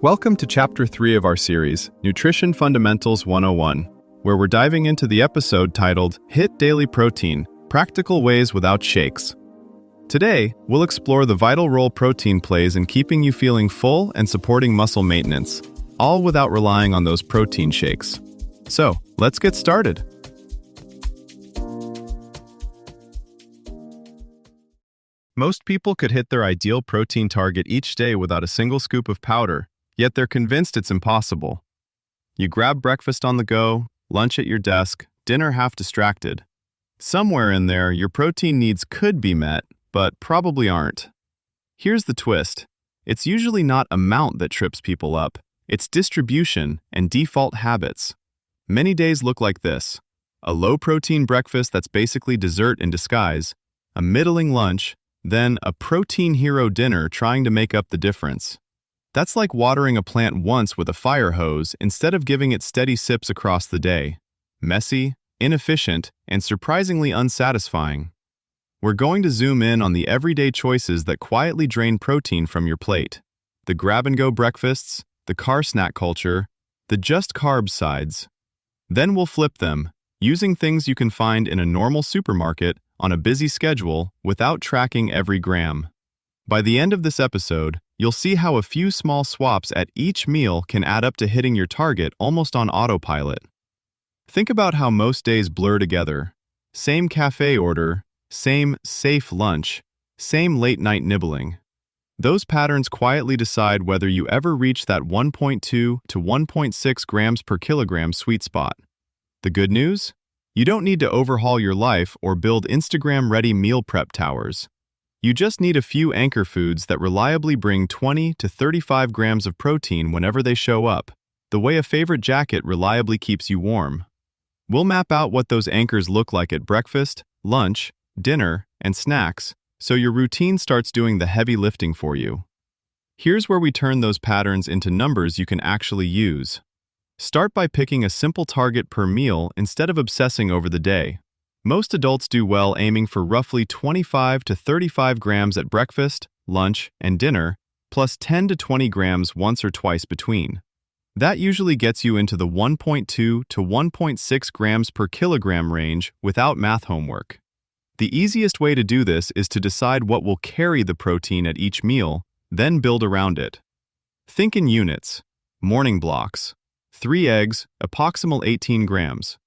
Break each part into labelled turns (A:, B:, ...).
A: Welcome to Chapter 3 of our series, Nutrition Fundamentals 101, where we're diving into the episode titled HIIT Daily Protein, Practical Ways Without Shakes. Today, we'll explore the vital role protein plays in keeping you feeling full and supporting muscle maintenance, all without relying on those protein shakes. So, let's get started. Most people could hit their ideal protein target each day without a single scoop of powder, yet they're convinced it's impossible. You grab breakfast on the go, lunch at your desk, dinner half distracted. Somewhere in there, your protein needs could be met, but probably aren't. Here's the twist. It's usually not amount that trips people up. It's distribution and default habits. Many days look like this: a low-protein breakfast that's basically dessert in disguise, a middling lunch, then a protein hero dinner trying to make up the difference. That's like watering a plant once with a fire hose instead of giving it steady sips across the day. Messy, inefficient, and surprisingly unsatisfying. We're going to zoom in on the everyday choices that quietly drain protein from your plate. The grab-and-go breakfasts, the car snack culture, the just carbs sides. Then we'll flip them, using things you can find in a normal supermarket on a busy schedule without tracking every gram. By the end of this episode, you'll see how a few small swaps at each meal can add up to hitting your target almost on autopilot. Think about how most days blur together. Same cafe order, same safe lunch, same late-night nibbling. Those patterns quietly decide whether you ever reach that 1.2 to 1.6 grams per kilogram sweet spot. The good news? You don't need to overhaul your life or build Instagram-ready meal prep towers. You just need a few anchor foods that reliably bring 20 to 35 grams of protein whenever they show up, the way a favorite jacket reliably keeps you warm. We'll map out what those anchors look like at breakfast, lunch, dinner, and snacks, so your routine starts doing the heavy lifting for you. Here's where we turn those patterns into numbers you can actually use. Start by picking a simple target per meal instead of obsessing over the day. Most adults do well aiming for roughly 25 to 35 grams at breakfast, lunch, and dinner, plus 10 to 20 grams once or twice between. That usually gets you into the 1.2 to 1.6 grams per kilogram range without math homework. The easiest way to do this is to decide what will carry the protein at each meal, then build around it. Think in units. Morning blocks. 3 eggs, approximal 18 grams.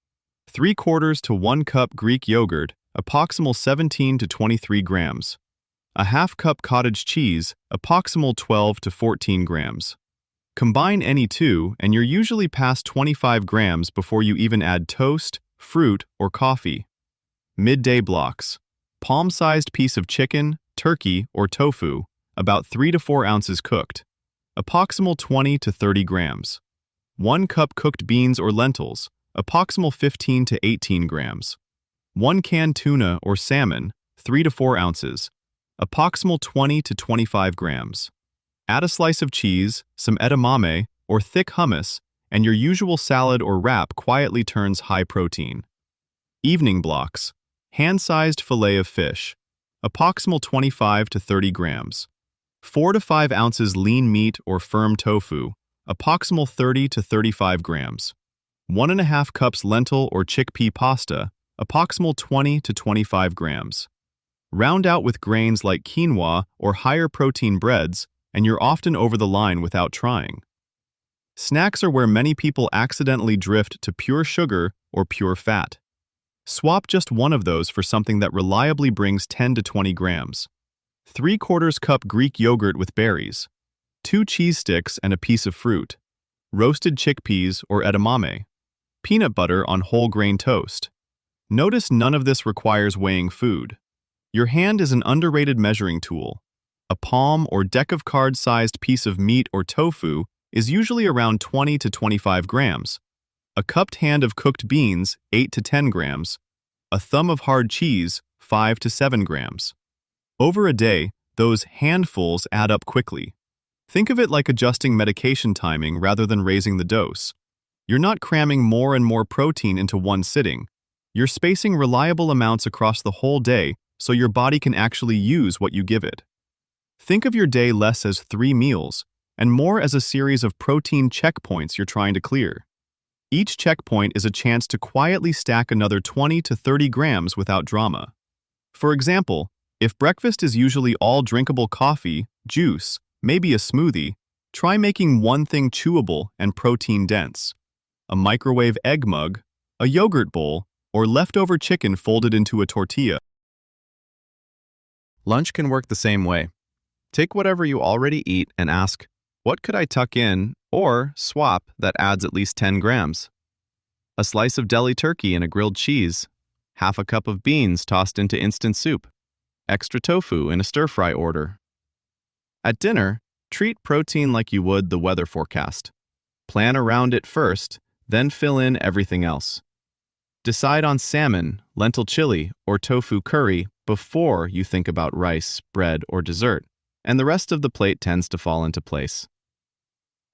A: 3/4 to 1 cup Greek yogurt, approximal 17 to 23 grams. A half cup cottage cheese, approximal 12 to 14 grams. Combine any two, and you're usually past 25 grams before you even add toast, fruit, or coffee. Midday blocks. Palm-sized piece of chicken, turkey, or tofu, about 3 to 4 ounces cooked. Approximal 20 to 30 grams. 1 cup cooked beans or lentils, approximal 15 to 18 grams. 1 can tuna or salmon, 3 to 4 ounces, approximal 20 to 25 grams. Add a slice of cheese, some edamame, or thick hummus, and your usual salad or wrap quietly turns high protein. Evening blocks. Hand-sized fillet of fish, approximal 25 to 30 grams. 4 to 5 ounces lean meat or firm tofu, approximal 30 to 35 grams. 1.5 cups lentil or chickpea pasta, approximal 20 to 25 grams. Round out with grains like quinoa or higher protein breads, and you're often over the line without trying. Snacks are where many people accidentally drift to pure sugar or pure fat. Swap just one of those for something that reliably brings 10 to 20 grams. 3/4 cup Greek yogurt with berries. 2 cheese sticks and a piece of fruit. Roasted chickpeas or edamame. Peanut butter on whole grain toast. Notice none of this requires weighing food. Your hand is an underrated measuring tool. A palm or deck of card-sized piece of meat or tofu is usually around 20 to 25 grams. A cupped hand of cooked beans, 8 to 10 grams. A thumb of hard cheese, 5 to 7 grams. Over a day, those handfuls add up quickly. Think of it like adjusting medication timing rather than raising the dose. You're not cramming more and more protein into one sitting. You're spacing reliable amounts across the whole day so your body can actually use what you give it. Think of your day less as 3 meals and more as a series of protein checkpoints you're trying to clear. Each checkpoint is a chance to quietly stack another 20 to 30 grams without drama. For example, if breakfast is usually all drinkable coffee, juice, maybe a smoothie, try making one thing chewable and protein-dense: a microwave egg mug, a yogurt bowl, or leftover chicken folded into a tortilla. Lunch can work the same way. Take whatever you already eat and ask, what could I tuck in or swap that adds at least 10 grams? A slice of deli turkey and a grilled cheese, half a cup of beans tossed into instant soup, extra tofu in a stir-fry order. At dinner, treat protein like you would the weather forecast. Plan around it first, then fill in everything else. Decide on salmon, lentil chili, or tofu curry before you think about rice, bread, or dessert, and the rest of the plate tends to fall into place.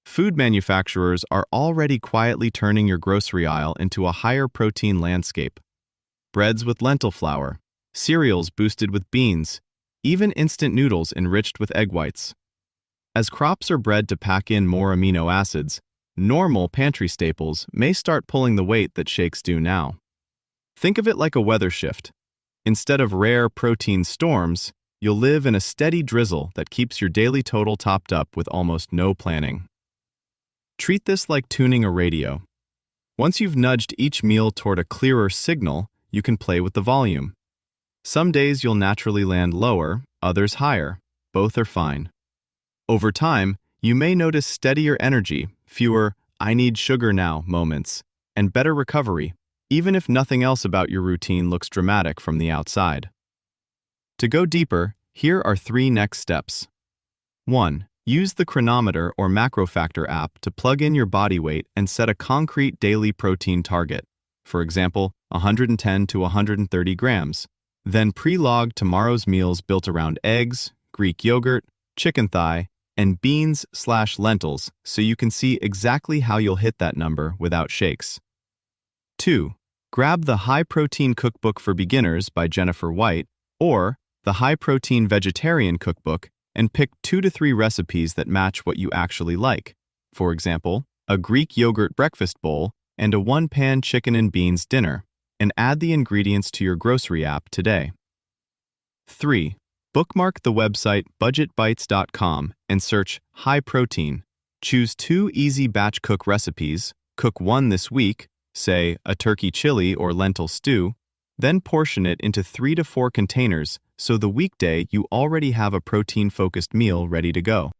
A: Food manufacturers are already quietly turning your grocery aisle into a higher protein landscape. Breads with lentil flour, cereals boosted with beans, even instant noodles enriched with egg whites. As crops are bred to pack in more amino acids, normal pantry staples may start pulling the weight that shakes do now. Think of it like a weather shift. Instead of rare protein storms, you'll live in a steady drizzle that keeps your daily total topped up with almost no planning. Treat this like tuning a radio. Once you've nudged each meal toward a clearer signal, you can play with the volume. Some days you'll naturally land lower, others higher. Both are fine. Over time, you may notice steadier energy, fewer "I need sugar now" moments, and better recovery, even if nothing else about your routine looks dramatic from the outside. To go deeper, here are 3 next steps. 1. Use the Chronometer or MacroFactor app to plug in your body weight and set a concrete daily protein target, for example, 110 to 130 grams. Then pre-log tomorrow's meals built around eggs, Greek yogurt, chicken thigh, and beans/lentils so you can see exactly how you'll hit that number without shakes. 2. Grab the High Protein Cookbook for Beginners by Jennifer White or the High Protein Vegetarian Cookbook and pick 2 to 3 recipes that match what you actually like. For example, a Greek yogurt breakfast bowl and a 1-pan chicken and beans dinner, and add the ingredients to your grocery app today. 3. Bookmark the website budgetbites.com and search high protein. Choose 2 easy batch cook recipes, cook one this week, say a turkey chili or lentil stew, then portion it into 3 to 4 containers so the weekday you already have a protein-focused meal ready to go.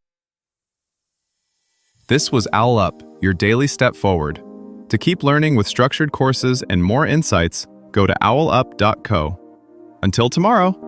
A: This was Owl Up, your daily step forward. To keep learning with structured courses and more insights, go to owlup.co. Until tomorrow!